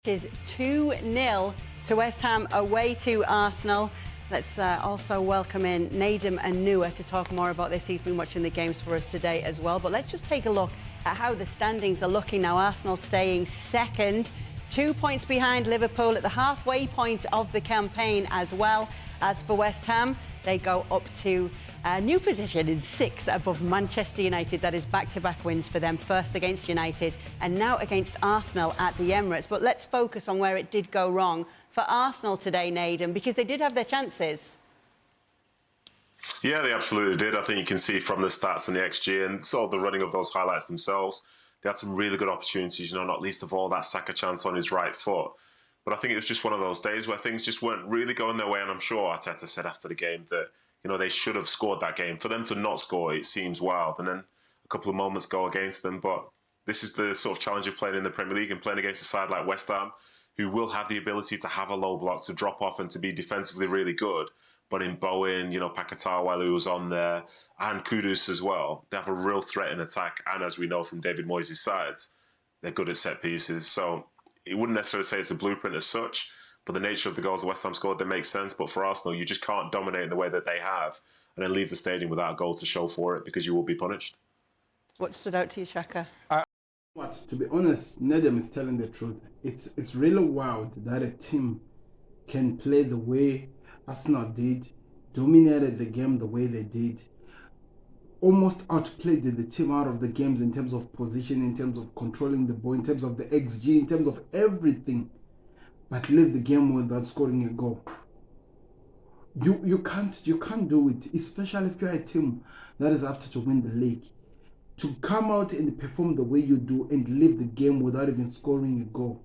It is 2-0 to West Ham away to Arsenal. Let's also welcome in Nadim and Nua to talk more about this. He's been watching the games for us today as well. But let's just take a look at how the standings are looking now. Arsenal staying second, 2 points behind Liverpool at the halfway point of the campaign as well. As for West Ham, they go up to a new position in 6 above Manchester United. That is back-to-back wins for them, first against United and now against Arsenal at the Emirates. But let's focus on where it did go wrong for Arsenal today, Nadim, because they did have their chances. Yeah, they absolutely did. I think you can see from the stats and the XG and sort of the running of those highlights themselves, they had some really good opportunities, not least of all that Saka chance on his right foot. But I think it was just one of those days where things just weren't really going their way, and I'm sure Arteta said after the game that they should have scored that game. For them to not score, it seems wild. And then a couple of moments go against them. But this is the sort of challenge of playing in the Premier League and playing against a side like West Ham, who will have the ability to have a low block, to drop off and to be defensively really good. But in Bowen, Pakatawa, who was on there, and Kudus as well, they have a real threat in attack. And as we know from David Moyes' sides, they're good at set pieces. So it wouldn't necessarily say it's a blueprint as such, but the nature of the goals West Ham scored, they make sense. But for Arsenal, you just can't dominate in the way that they have and then leave the stadium without a goal to show for it, because you will be punished. What stood out to you, Saka? To be honest, Nadim is telling the truth. It's really wild that a team can play the way Arsenal did, dominated the game the way they did, almost outplayed the team out of the games in terms of position, in terms of controlling the ball, in terms of the XG, in terms of everything, but leave the game without scoring a goal. You can't do it, especially if you're a team that is after to win the league. To come out and perform the way you do and leave the game without even scoring a goal,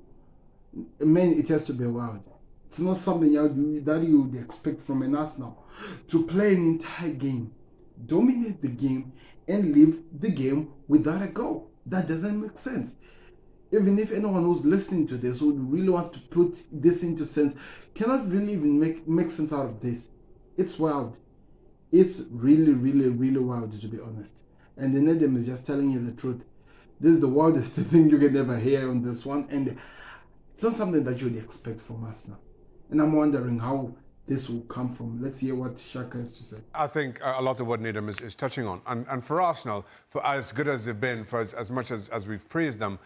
man, it has to be wild. It's not something that you would expect from an Arsenal. To play an entire game, dominate the game, and leave the game without a goal. That doesn't make sense. Even if anyone who's listening to this would really want to put this into sense, cannot really even make sense out of this. It's wild. It's really, really, really wild, to be honest. And the Nadim is just telling you the truth. This is the wildest thing you can ever hear on this one, and it's not something that you'd expect from us now. And I'm wondering how this will come from. Let's hear what Saka has to say. I think a lot of what Nadim is touching on. And for Arsenal, for as good as they've been, for as much as we've praised them,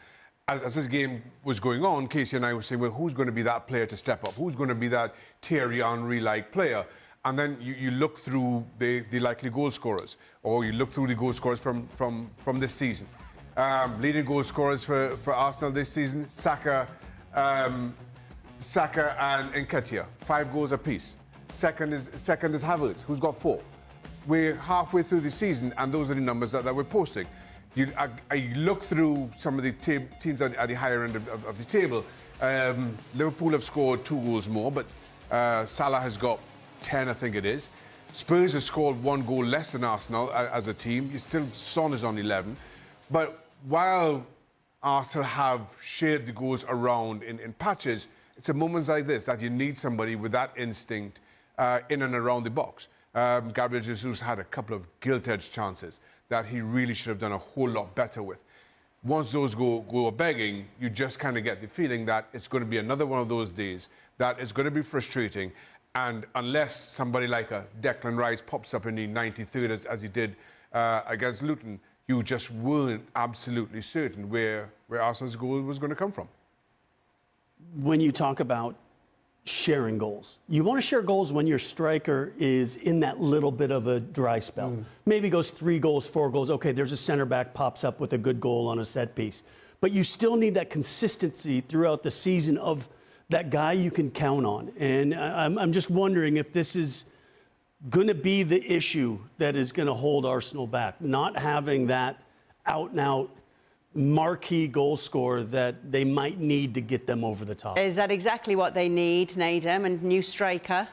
as this game was going on, Casey and I were saying, well, who's going to be that player to step up? Who's going to be that Thierry Henry-like player? And then you look through the likely goal scorers, or you look through the goal scorers from this season. Leading goal scorers for Arsenal this season, Saka and Nketiah, 5 goals apiece. Second is Havertz, who's got 4. We're halfway through the season, and those are the numbers that we're posting. I look through some of the teams at the higher end of the table. Liverpool have scored 2 goals more, but Salah has got 10, I think it is. Spurs have scored 1 goal less than Arsenal as a team. Son is on 11. But while Arsenal have shared the goals around in patches, it's at moments like this that you need somebody with that instinct in and around the box. Gabriel Jesus had a couple of gilt-edged chances that he really should have done a whole lot better with. Once those go begging, you just kind of get the feeling that it's going to be another one of those days that is going to be frustrating. And unless somebody like a Declan Rice pops up in the 93rd, as he did against Luton, you just weren't absolutely certain where Arsenal's goal was going to come from. When you talk about sharing goals, you want to share goals when your striker is in that little bit of a dry spell. Maybe goes 3 goals, 4 goals. Okay, there's a center back pops up with a good goal on a set piece. But you still need that consistency throughout the season of that guy you can count on. And I'm just wondering if this is going to be the issue that is going to hold Arsenal back, not having that out-and-out marquee goal scorer that they might need to get them over the top. Is that exactly what they need, Nadim, and new striker?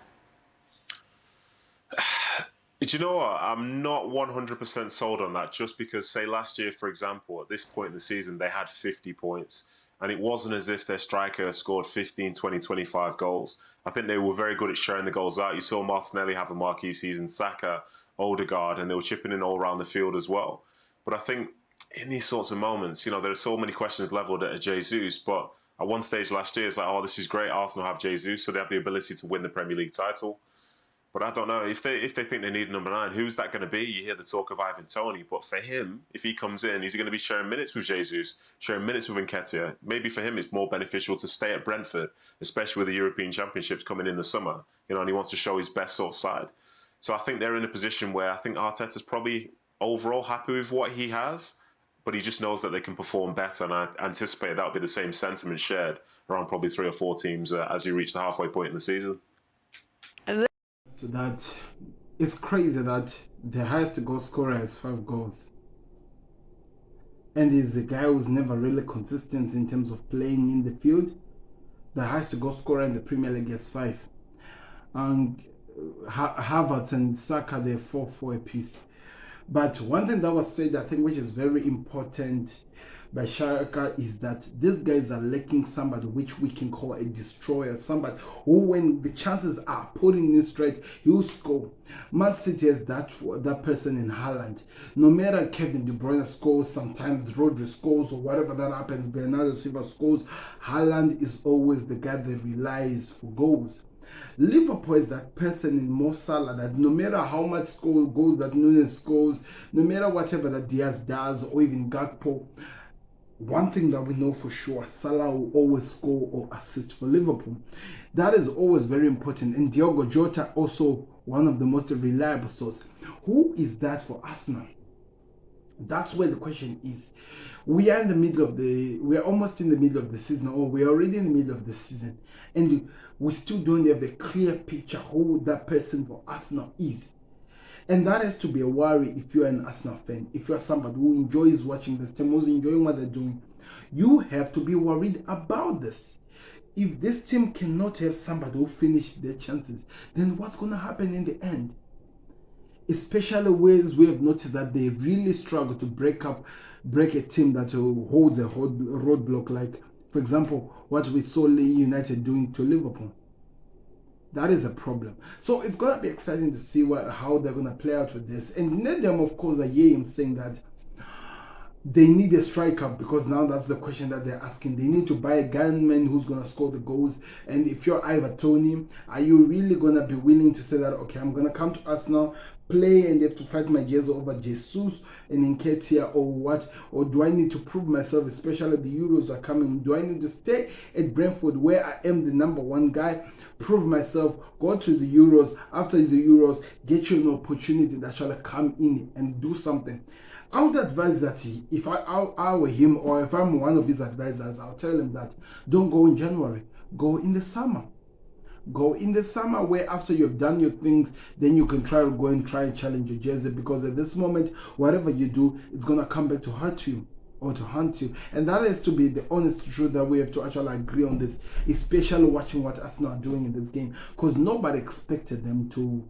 Do you know what? I'm not 100% sold on that, just because, say, last year, for example, at this point in the season, they had 50 points. And it wasn't as if their striker scored 15, 20, 25 goals. I think they were very good at sharing the goals out. You saw Martinelli have a marquee season, Saka, Odegaard, and they were chipping in all around the field as well. But I think in these sorts of moments, there are so many questions levelled at Jesus, but At one stage last year, it's like, oh, this is great. Arsenal have Jesus, so they have the ability to win the Premier League title. But I don't know, if they think they need a number 9, who's that going to be? You hear the talk of Ivan Toney, but for him, if he comes in, he's going to be sharing minutes with Jesus, sharing minutes with Nketiah. Maybe for him, it's more beneficial to stay at Brentford, especially with the European Championships coming in the summer. And he wants to show his best sort of side. So I think they're in a position where I think Arteta's probably overall happy with what he has, but he just knows that they can perform better, and I anticipate that'll be the same sentiment shared around probably 3 or 4 teams as you reach the halfway point in the season. So that it's crazy that the highest goal scorer has 5 goals, and he's a guy who's never really consistent in terms of playing in the field. The highest goal scorer in the Premier League has 5, and Havertz and Saka, they're 4 apiece. But one thing that was said, I think, which is very important by Saka, is that these guys are lacking somebody which we can call a destroyer, somebody who, when the chances are putting in straight, he'll score. Man City has that person in Haaland. No matter Kevin De Bruyne scores, sometimes Rodri scores, or whatever that happens, Bernardo Silva scores, Haaland is always the guy that relies for goals. Liverpool is that person in Mo Salah that no matter how much goals that Nunes scores, no matter whatever that Diaz does, or even Gakpo, one thing that we know for sure, Salah will always score or assist for Liverpool. That is always very important. And Diogo Jota, also one of the most reliable sources. Who is that for Arsenal? That's where the question is. We are almost in the middle of the season, or we're already in the middle of the season, and we still don't have a clear picture who that person for Arsenal is. And that has to be a worry if you're an Arsenal fan. If you're somebody who enjoys watching this team, who's enjoying what they're doing, you have to be worried about this. If this team cannot have somebody who finishes their chances, then what's going to happen in the end? Especially ways we have noticed that they really struggle to break a team that holds a roadblock, like, for example, what we saw United doing to Liverpool. That is a problem. So it's going to be exciting to see how they're going to play out with this. And Nedum, of course, I hear him saying that they need a striker, because now that's the question that they're asking. They need to buy a gunman who's going to score the goals. And if you're Ivan Toney, are you really going to be willing to say that, okay, I'm going to come to Arsenal, play, and have to fight my jersey over Jesus and Nketiah, or what? Or do I need to prove myself, especially the Euros are coming? Do I need to stay at Brentford, where I am the number 1 guy, prove myself, go to the Euros, after the Euros, get you an opportunity that shall come in and do something? I would advise that if I were him, or if I'm one of his advisors, I'll tell him that don't go in January, go in the summer. Go in the summer, where after you've done your things, then you can try and challenge your jersey, because at this moment, whatever you do, it's going to come back to hurt you or to hunt you. And that has to be the honest truth that we have to actually agree on this, especially watching what Arsenal are doing in this game, because nobody expected them to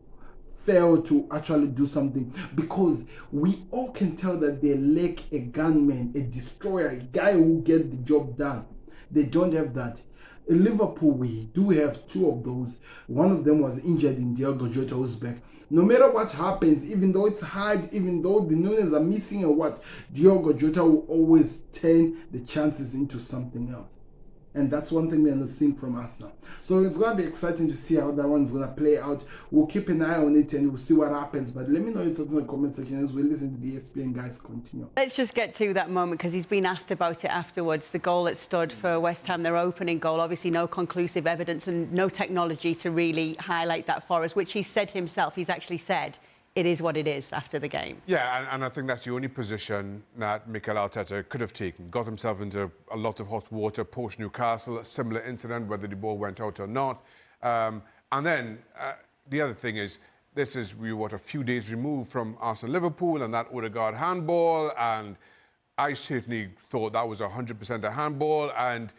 fail to actually do something, because we all can tell that they lack a gunman, a destroyer, a guy who will get the job done. They don't have that. In Liverpool, we do have 2 of those. One of them was injured in Diogo Jota, who's back. No matter what happens, even though it's hard, even though the Nunes are missing or what, Diogo Jota will always turn the chances into something else. And that's one thing we're not seeing from Arsenal. So it's going to be exciting to see how that one's going to play out. We'll keep an eye on it and we'll see what happens. But let me know your thoughts in the comment section as we listen to the ESPN guys continue. Let's just get to that moment, because he's been asked about it afterwards. The goal that stood for West Ham, their opening goal, obviously no conclusive evidence and no technology to really highlight that for us, which he said himself. He's actually said it is what it is after the game. Yeah, and I think that's the only position that Mikel Arteta could have taken. Got himself into a lot of hot water post-Newcastle, a similar incident, whether the ball went out or not. And then the other thing is, we were a few days removed from Arsenal-Liverpool and that Odegaard handball, and I certainly thought that was 100% a handball, and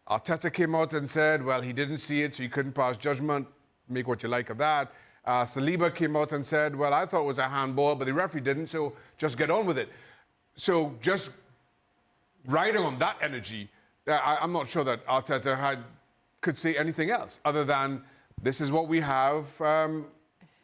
Arteta came out and said, well, he didn't see it, so he couldn't pass judgment. Make what you like of that. Saliba came out and said, well, I thought it was a handball, but the referee didn't, so just get on with it. So just riding on that energy, I'm not sure that Arteta could say anything else other than this is what we have.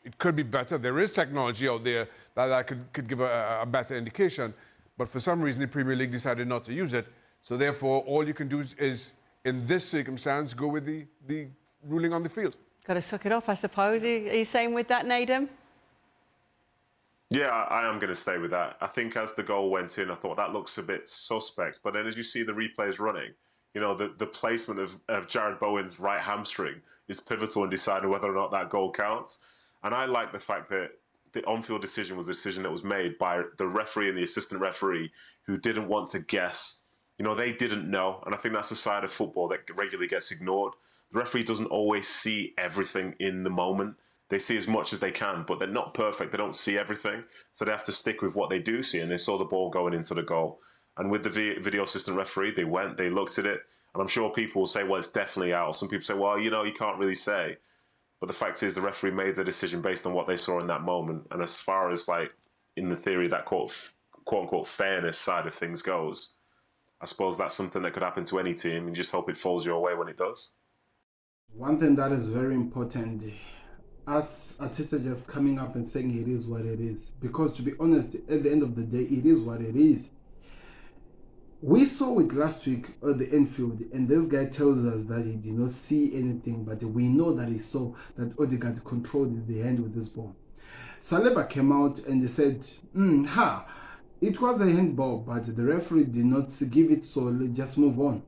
It could be better. There is technology out there that could give a better indication, but for some reason the Premier League decided not to use it. So therefore, all you can do is in this circumstance, go with the ruling on the field. Got to suck it up, I suppose. Are you saying with that, Nadim? Yeah, I am going to stay with that. I think as the goal went in, I thought that looks a bit suspect. But then as you see the replays running, you know, the placement of Jared Bowen's right hamstring is pivotal in deciding whether or not that goal counts. And I like the fact that the on-field decision was a decision that was made by the referee and the assistant referee who didn't want to guess. You know, they didn't know. And I think that's the side of football that regularly gets ignored. The referee doesn't always see everything in the moment. They see as much as they can, but they're not perfect. They don't see everything. So they have to stick with what they do see. And they saw the ball going into the goal. And with the video assistant referee, they looked at it. And I'm sure people will say, well, it's definitely out. Some people say, well, you know, you can't really say. But the fact is the referee made the decision based on what they saw in that moment. And as far as, like, in the theory that quote-unquote fairness side of things goes, I suppose that's something that could happen to any team. And you just hope it falls your way when it does. One thing that is very important, us Arteta just coming up and saying it is what it is. Because to be honest, at the end of the day, it is what it is. We saw it last week at the Anfield, and this guy tells us that he did not see anything, but we know that he saw that Odegaard controlled the hand with this ball. Saliba came out and he said, it was a handball, but the referee did not give it, so let's just move on.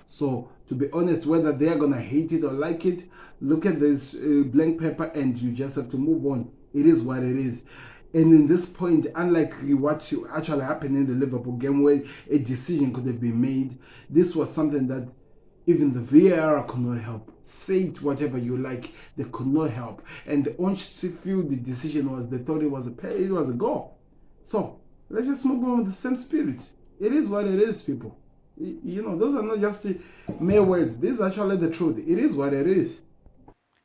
So, to be honest, whether they are going to hate it or like it, look at this blank paper and you just have to move on. It is what it is. And in this point, unlike what actually happened in the Liverpool game where a decision could have been made, this was something that even the VAR could not help. Say it whatever you like, they could not help. And the on-field decision was, they thought it was a goal. So, let's just move on with the same spirit. It is what it is, people. You know, those are not just mere words. This is actually the truth. It is what it is.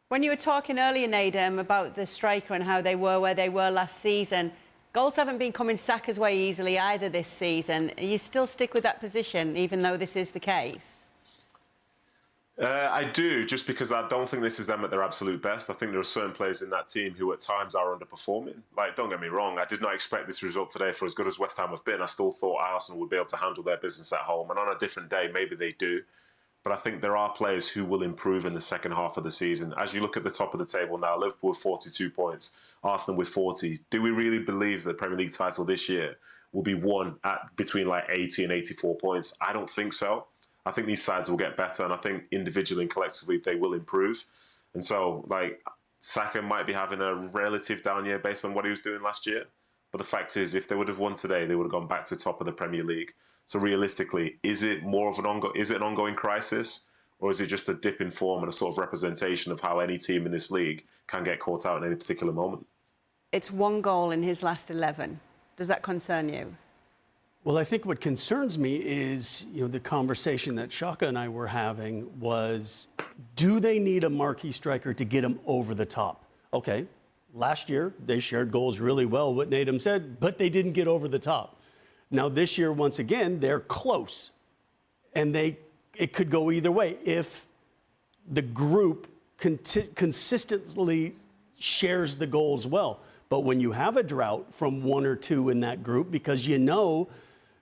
When you were talking earlier, Nadim, about the striker and how they were where they were last season, goals haven't been coming Saka's way easily either this season. You still stick with that position, even though this is the case? I do, just because I don't think this is them at their absolute best. I think there are certain players in that team who at times are underperforming. Like, don't get me wrong, I did not expect this result today for as good as West Ham have been. I still thought Arsenal would be able to handle their business at home. And on a different day, maybe they do. But I think there are players who will improve in the second half of the season. As you look at the top of the table now, Liverpool with 42 points, Arsenal with 40. Do we really believe the Premier League title this year will be won at between like 80 and 84 points? I don't think so. I think these sides will get better, and I think individually and collectively they will improve. And so, like, Saka might be having a relative down year based on what he was doing last year. But the fact is, if they would have won today, they would have gone back to top of the Premier League. So realistically, is it more of an ongoing crisis, or is it just a dip in form and a sort of representation of how any team in this league can get caught out in any particular moment? It's one goal in his last 11. Does that concern you? Well, I think what concerns me is, you know, the conversation that Saka and I were having was, do they need a marquee striker to get them over the top? Okay, last year they shared goals really well, what Nadim said, but they didn't get over the top. Now this year, once again, they're close, and it could go either way if the group consistently shares the goals well. But when you have a drought from one or two in that group, because you know,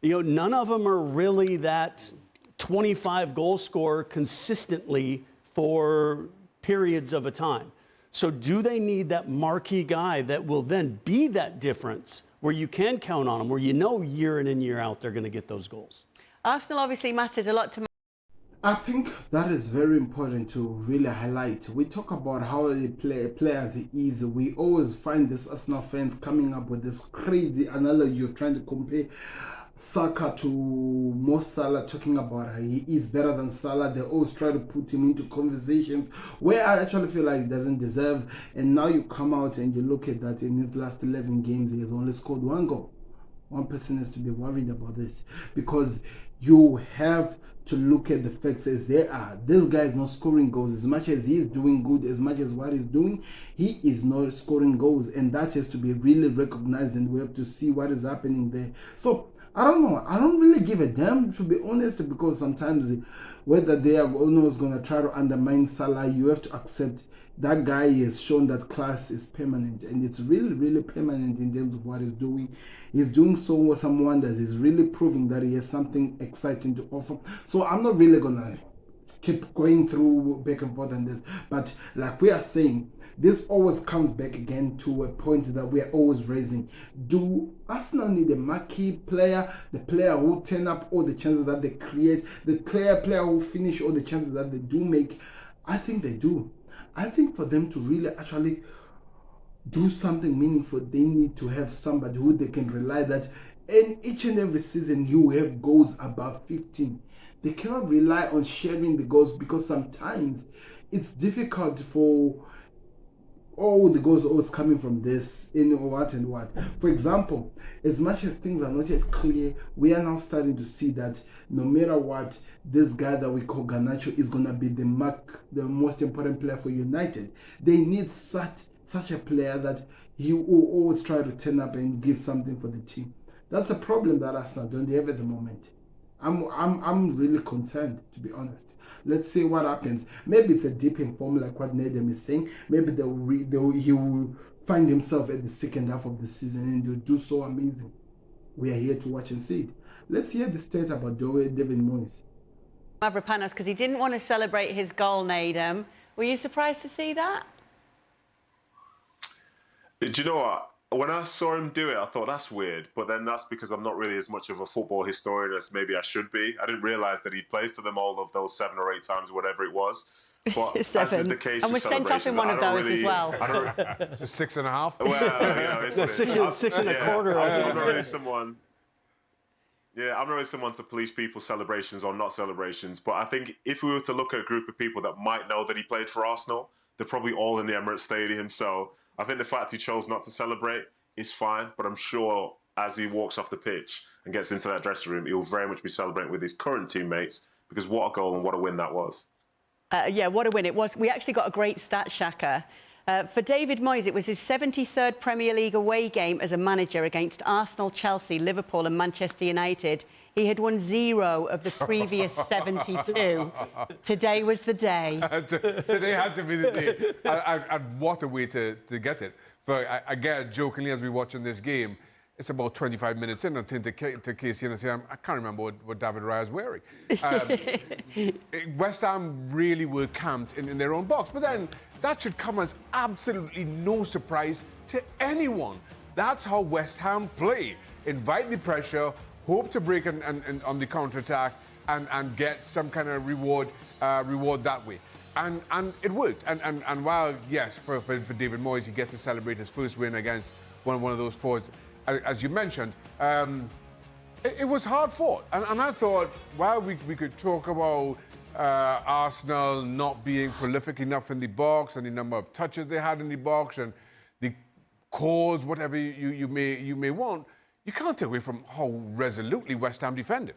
none of them are really that 25 goal scorer consistently for periods of a time. So do they need that marquee guy that will then be that difference where you can count on them, where you know year in and year out they're going to get those goals? Arsenal obviously matters a lot to... I think that is very important to really highlight. We talk about how the players is. We always find this Arsenal fans coming up with this crazy analogy of trying to compare Saka to Mo Salah, talking about how he is better than Salah. They always try to put him into conversations where I actually feel like he doesn't deserve. And now you come out and you look at that in his last 11 games, he has only scored one goal. One person has to be worried about this, because you have to look at the facts as they are. This guy is not scoring goals. As much as he is doing good, as much as what he's doing, he is not scoring goals, and that has to be really recognized, and we have to see what is happening there. So I don't know. I don't really give a damn, to be honest, because sometimes whether they are almost going to try to undermine Salah, you have to accept that guy has shown that class is permanent, and it's really, really permanent in terms of what he's doing. He's doing some wonders. He's really proving that he has something exciting to offer. So I'm not really going to keep going through back and forth on this. But like we are saying, this always comes back again to a point that we are always raising. Do Arsenal need a marquee player, the player who turn up all the chances that they create, the player who finish all the chances that they do make? I think they do. I think for them to really actually do something meaningful, they need to have somebody who they can rely that in each and every season you have goals above 15. They cannot rely on sharing the goals, because sometimes it's difficult for all the goals always coming from this in what and what. For example, as much as things are not yet clear, we are now starting to see that no matter what, this guy that we call Garnacho is going to be the most important player for United. They need such a player that he will always try to turn up and give something for the team. That's a problem that Arsenal don't have at the moment. I'm really concerned, to be honest. Let's see what happens. Maybe it's a dip in form, like what Nedum is saying. Maybe he will find himself at the second half of the season and he'll do so amazing. We are here to watch and see it. Let's hear the state about David Moyes. Mavropanos, because he didn't want to celebrate his goal, Nedum. Were you surprised to see that? Do you know what? When I saw him do it, I thought that's weird. But then that's because I'm not really as much of a football historian as maybe I should be. I didn't realise that he played for them all of those 7 or 8 times, whatever it was. But 7. as is the case, and was sent off in one of those as well. So 6.5. Well, you know, six and a quarter. I'm not really someone. Yeah, I'm not really someone to police people's celebrations or not celebrations. But I think if we were to look at a group of people that might know that he played for Arsenal, they're probably all in the Emirates Stadium. So I think the fact he chose not to celebrate is fine, but I'm sure as he walks off the pitch and gets into that dressing room, he'll very much be celebrating with his current teammates, because what a goal and what a win that was. Yeah, what a win it was. We actually got a great stat, Saka. For David Moyes, it was his 73rd Premier League away game as a manager against Arsenal, Chelsea, Liverpool and Manchester United. He had won 0 of the previous 72. Today was the day. Today had to be the day. And what a way to get it. But I get jokingly as we're watching this game, it's about 25 minutes in, I turn to Casey and I say, I can't remember what David Raya's wearing. West Ham really were camped in their own box. But then that should come as absolutely no surprise to anyone. That's how West Ham play. Invite the pressure, hope to break on the counter-attack and get some kind of reward that way. And it worked. And while, yes, for David Moyes, he gets to celebrate his first win against one of those fours, as you mentioned, it was hard fought. And I thought, while we could talk about Arsenal not being prolific enough in the box and the number of touches they had in the box and the cause, whatever you may want, you can't take away from how resolutely West Ham defended.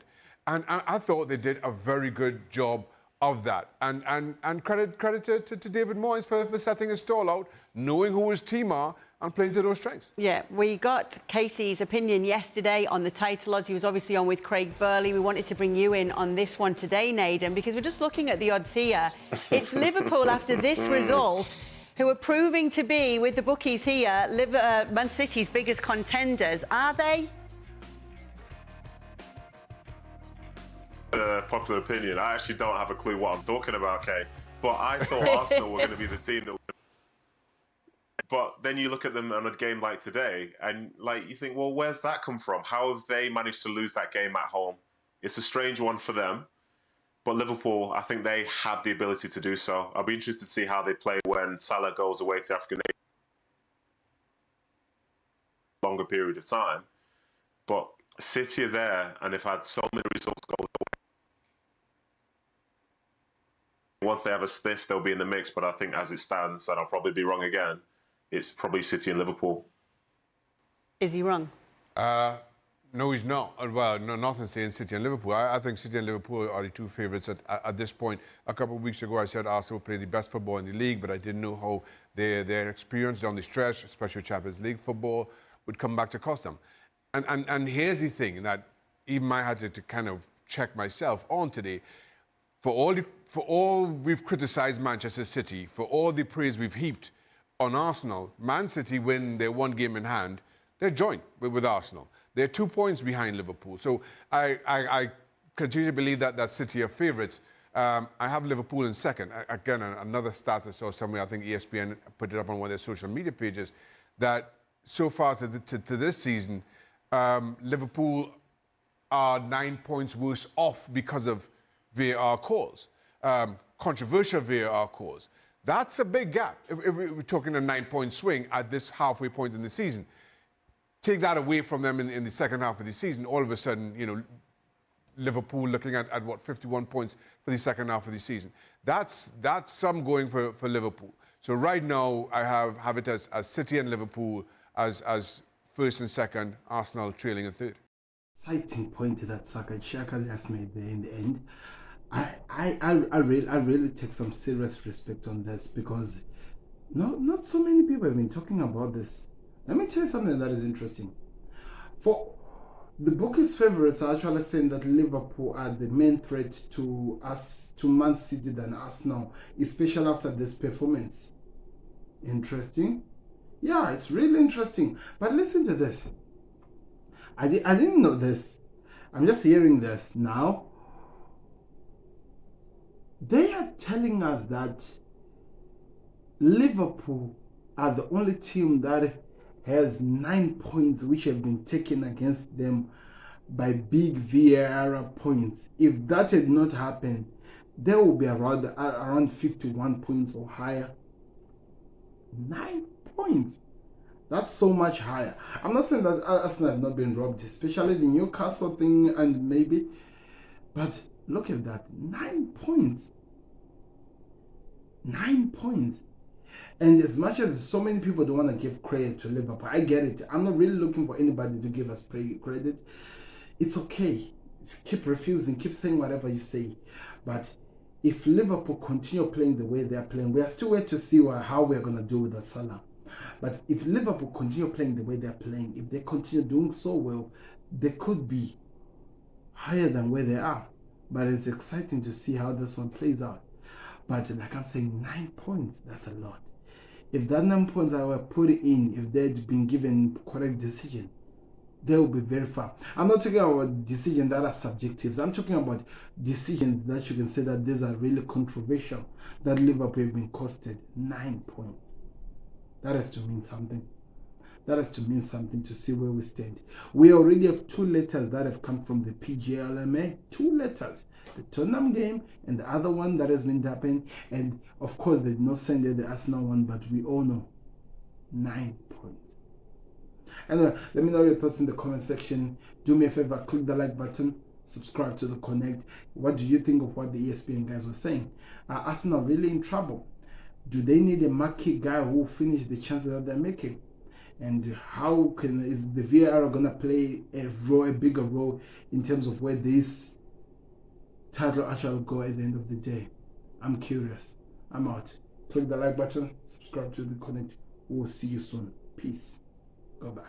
And I thought they did a very good job of that. And credit to David Moyes for setting his stall out, knowing who his team are, and playing to those strengths. Yeah, we got Casey's opinion yesterday on the title odds. He was obviously on with Craig Burley. We wanted to bring you in on this one today, Nedum, because we're just looking at the odds here. It's Liverpool after this result, who are proving to be, with the bookies here, Man City's biggest contenders. Are they? Popular opinion. I actually don't have a clue what I'm talking about, Kay. But I thought Arsenal were going to be the team that. But then you look at them on a game like today, and like you think, well, where's that come from? How have they managed to lose that game at home? It's a strange one for them. But Liverpool, I think they have the ability to do so. I'll be interested to see how they play when Salah goes away to African longer period of time. But City are there, and they've had so many results go their way. Once they have a sniff, they'll be in the mix. But I think as it stands, and I'll probably be wrong again, it's probably City and Liverpool. Is he wrong? No, he's not. Well, no, nothing saying City and Liverpool. I think City and Liverpool are the two favourites at this point. A couple of weeks ago, I said Arsenal played the best football in the league, but I didn't know how their experience down the stretch, especially Champions League football, would come back to cost them. And here's the thing that even I had to kind of check myself on today. For all we've criticised Manchester City, for all the praise we've heaped on Arsenal, Man City win their one game in hand, they're joint with Arsenal. They're 2 points behind Liverpool. So I continue to believe that City are favourites I have Liverpool in second. Again, another stat I saw somewhere, I think ESPN put it up on one of their social media pages, that so far to this season, Liverpool are 9 points worse off because of VAR calls, controversial VAR calls. That's a big gap. If we're talking a 9-point swing at this halfway point in the season, take that away from them in the second half of the season, all of a sudden, you know, Liverpool looking at what, 51 points for the second half of the season. That's some going for Liverpool. So right now, I have it as City and Liverpool as first and second, Arsenal trailing in third. Exciting point that Saka just made there in the end. I really take some serious respect on this, because not so many people have been talking about this. Let me tell you something that is interesting. For the bookies' favorites are actually saying that Liverpool are the main threat to Man City than Arsenal, especially after this performance. Interesting. Yeah, it's really interesting. But listen to this. I didn't know this. I'm just hearing this now. They are telling us that Liverpool are the only team that has 9 points which have been taken against them by big VAR points. If that had not happened, they will be around 51 points or higher. 9 points. That's so much higher. I'm not saying that Arsenal have not been robbed, especially the Newcastle thing and maybe, but look at that, 9 points. 9 points. And as much as so many people don't want to give credit to Liverpool, I get it. I'm not really looking for anybody to give us credit. It's okay. Keep refusing, keep saying whatever you say. But if Liverpool continue playing the way they are playing, we are still waiting to see how we're going to do with the Salah. But if Liverpool continue playing the way they're playing, if they continue doing so well, they could be higher than where they are. But it's exciting to see how this one plays out. But like I'm saying, 9 points, that's a lot. If that 9 points I were put in, if they'd been given correct decision, they will be very far. I'm not talking about decisions that are subjective. I'm talking about decisions that you can say that these are really controversial, that Liverpool have been costed 9 points. That has to mean something. That has to mean something to see where we stand. We already have 2 letters that have come from the PGLMA. 2 letters. The Tottenham game and the other one that has been happening. And of course, they did not send the Arsenal one, but we all know 9 points. Anyway, let me know your thoughts in the comment section. Do me a favor, click the like button, subscribe to the Connect. What do you think of what the ESPN guys were saying? Are Arsenal really in trouble? Do they need a marquee guy who will finish the chances that they're making? And how is the VAR going to play a bigger role in terms of where this title actually go at the end of the day? I'm curious. I'm out. Click the like button, subscribe to the Connect. We'll see you soon. Peace. Goodbye.